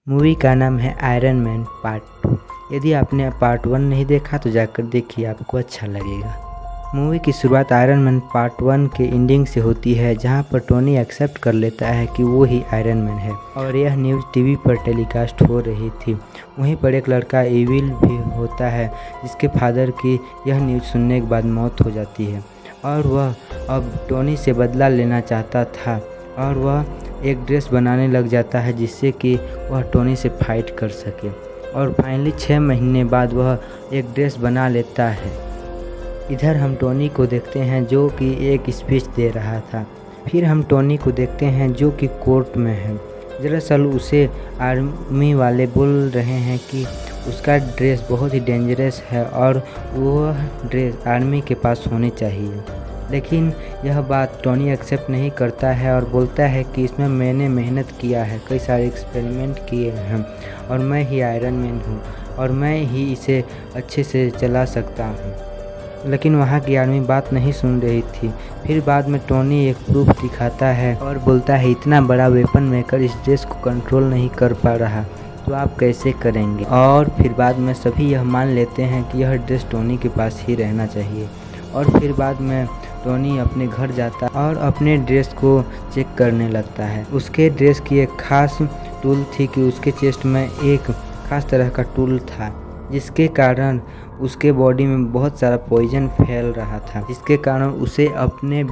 Movie का नाम है आयरन मैन पार्ट 2। यदि आपने पार्ट 1 नहीं देखा तो जाकर देखिए, आपको अच्छा लगेगा। मूवी की शुरुआत आयरन मैन पार्ट 1 के एंडिंग से होती है, जहां पर टोनी एक्सेप्ट कर लेता है कि वो ही आयरन मैन है और यह न्यूज़ टीवी पर टेलीकास्ट हो रही थी। वहीं पर एक लड़का इविल भी होता है, जिसके फादर की यह न्यूज़ सुनने के बाद मौत हो जाती है और वह अब टोनी से बदला लेना चाहता था और वह एक ड्रेस बनाने लग जाता है जिससे कि वह टोनी से फाइट कर सके। और फाइनली 6 महीने बाद वह एक ड्रेस बना लेता है। इधर हम टोनी को देखते हैं जो कि एक स्पीच दे रहा था। फिर हम टोनी को देखते हैं जो कि कोर्ट में है। दरअसल उसे आर्मी वाले बोल रहे हैं कि उसका ड्रेस बहुत ही डेंजरस है और वह ड्रेस आर्मी के पास होनी चाहिए। लेकिन यह बात टोनी एक्सेप्ट नहीं करता है और बोलता है कि इसमें मैंने मेहनत किया है, कई सारे एक्सपेरिमेंट किए हैं और मैं ही आयरन मैन हूँ और मैं ही इसे अच्छे से चला सकता हूँ। लेकिन वहाँ की आर्मी बात नहीं सुन रही थी। फिर बाद में टोनी एक प्रूफ दिखाता है और बोलता है इतना बड़ा वेपन मेकर इस ड्रेस को कंट्रोल नहीं कर पा रहा तो आप कैसे करेंगे। और फिर बाद में सभी यह मान लेते हैं कि यह ड्रेस टोनी के पास ही रहना चाहिए। और फिर बाद में टोनी अपने घर जाता और अपने ड्रेस को चेक करने लगता है। उसके ड्रेस की एक खास टूल थी कि उसके चेस्ट में एक खास तरह का टूल था, जिसके कारण उसके बॉडी में बहुत सारा पॉइजन फैल रहा था, जिसके कारण उसे अपने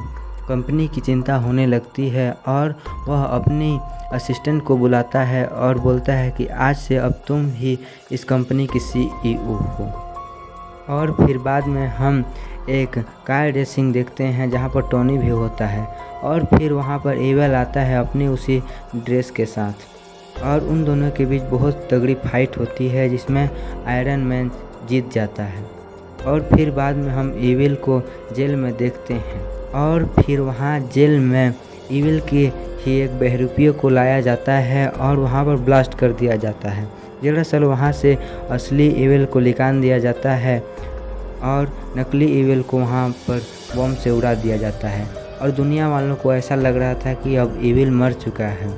कंपनी की चिंता होने लगती है और वह अपनी असिस्टेंट को बुलाता है और बोलता है कि आज से अब तुम ही इस कंपनी की CEO हो। और फिर बाद में हम एक कार रेसिंग देखते हैं जहां पर टोनी भी होता है और फिर वहां पर एवल आता है अपनी उसी ड्रेस के साथ और उन दोनों के बीच बहुत तगड़ी फाइट होती है जिसमें आयरन मैन जीत जाता है। और फिर बाद में हम एविल को जेल में देखते हैं और फिर वहां जेल में एविल की ही एक बहरूपियों को लाया जाता है और वहां पर ब्लास्ट कर दिया जाता है। दरअसल वहां से असली एविल को निकाल दिया जाता है और नकली इविल को वहाँ पर बम से उड़ा दिया जाता है और दुनिया वालों को ऐसा लग रहा था कि अब इविल मर चुका है।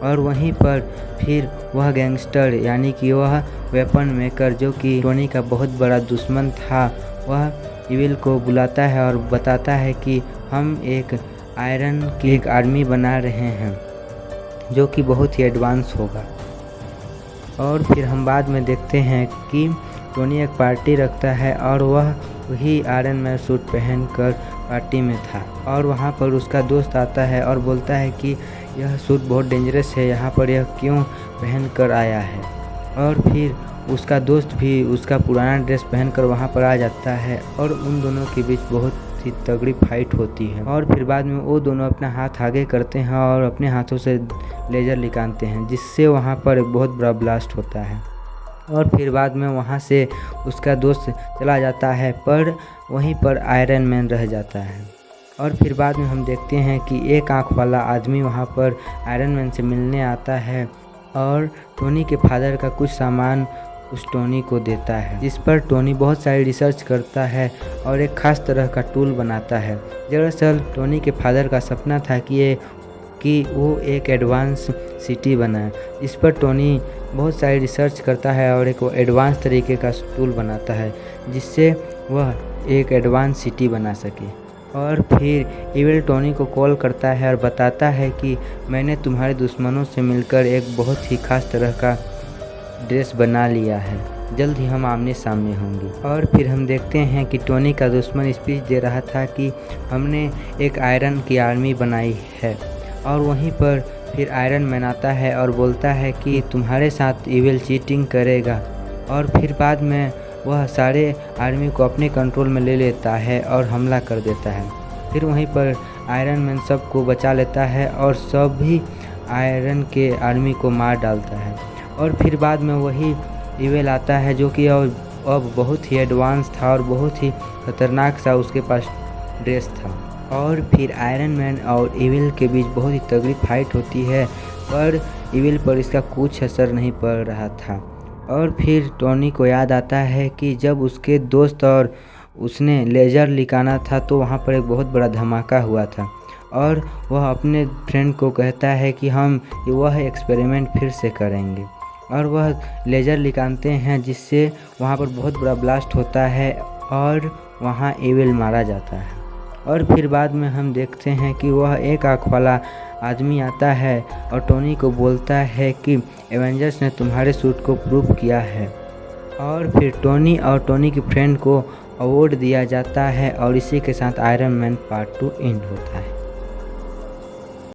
और वहीं पर फिर वह गैंगस्टर यानी कि वह वेपन मेकर जो कि टोनी का बहुत बड़ा दुश्मन था, वह इविल को बुलाता है और बताता है कि हम एक आयरन की एक आर्मी बना रहे हैं जो कि बहुत ही एडवांस होगा। और फिर हम बाद में देखते हैं कि टोनी एक पार्टी रखता है और वह वही आयरन मैन सूट पहनकर पार्टी में था और वहाँ पर उसका दोस्त आता है और बोलता है कि यह सूट बहुत डेंजरस है, यहाँ पर यह क्यों पहन कर आया है। और फिर उसका दोस्त भी उसका पुराना ड्रेस पहनकर वहाँ पर आ जाता है और उन दोनों के बीच बहुत ही तगड़ी फाइट होती है। और फिर बाद में वो दोनों अपना हाथ आगे करते हैं और अपने हाथों से लेज़र निकालते हैं, जिससे वहाँ पर एक बहुत बड़ा ब्लास्ट होता है। और फिर बाद में वहाँ से उसका दोस्त चला जाता है पर वहीं पर आयरन मैन रह जाता है। और फिर बाद में हम देखते हैं कि एक आँख वाला आदमी वहाँ पर आयरन मैन से मिलने आता है और टोनी के फादर का कुछ सामान उस टोनी को देता है, जिस पर टोनी बहुत सारी रिसर्च करता है और एक खास तरह का टूल बनाता है। दरअसल टोनी के फादर का सपना था कि वो एक एडवांस सिटी बनाए, इस पर टोनी बहुत सारी रिसर्च करता है और एक एडवांस तरीके का टूल बनाता है जिससे वह एक एडवांस सिटी बना सके। और फिर इविल टोनी को कॉल करता है और बताता है कि मैंने तुम्हारे दुश्मनों से मिलकर एक बहुत ही खास तरह का ड्रेस बना लिया है, जल्द ही हम आमने सामने होंगे। और फिर हम देखते हैं कि टोनी का दुश्मन स्पीच दे रहा था कि हमने एक आयरन की आर्मी बनाई है। और वहीं पर फिर आयरन मैन आता है और बोलता है कि तुम्हारे साथ इविल चीटिंग करेगा। और फिर बाद में वह सारे आर्मी को अपने कंट्रोल में ले लेता है और हमला कर देता है। फिर वहीं पर आयरन मैन सबको बचा लेता है और सभी आयरन के आर्मी को मार डालता है। और फिर बाद में वही इविल आता है जो कि अब बहुत ही एडवांस था और बहुत ही खतरनाक सा उसके पास ड्रेस था। और फिर आयरन मैन और इविल के बीच बहुत ही तगड़ी फाइट होती है पर इविल पर इसका कुछ असर नहीं पड़ रहा था। और फिर टोनी को याद आता है कि जब उसके दोस्त और उसने लेज़र निकाला था तो वहाँ पर एक बहुत बड़ा धमाका हुआ था और वह अपने फ्रेंड को कहता है कि हम वह एक्सपेरिमेंट फिर से करेंगे। और वह लेज़र निकालते हैं जिससे वहाँ पर बहुत बड़ा ब्लास्ट होता है और वहाँ एविल मारा जाता है। और फिर बाद में हम देखते हैं कि वह एक आँख वाला आदमी आता है और टोनी को बोलता है कि एवेंजर्स ने तुम्हारे सूट को प्रूव किया है। और फिर टोनी और टोनी की फ्रेंड को अवार्ड दिया जाता है और इसी के साथ आयरन मैन पार्ट 2 एंड होता है।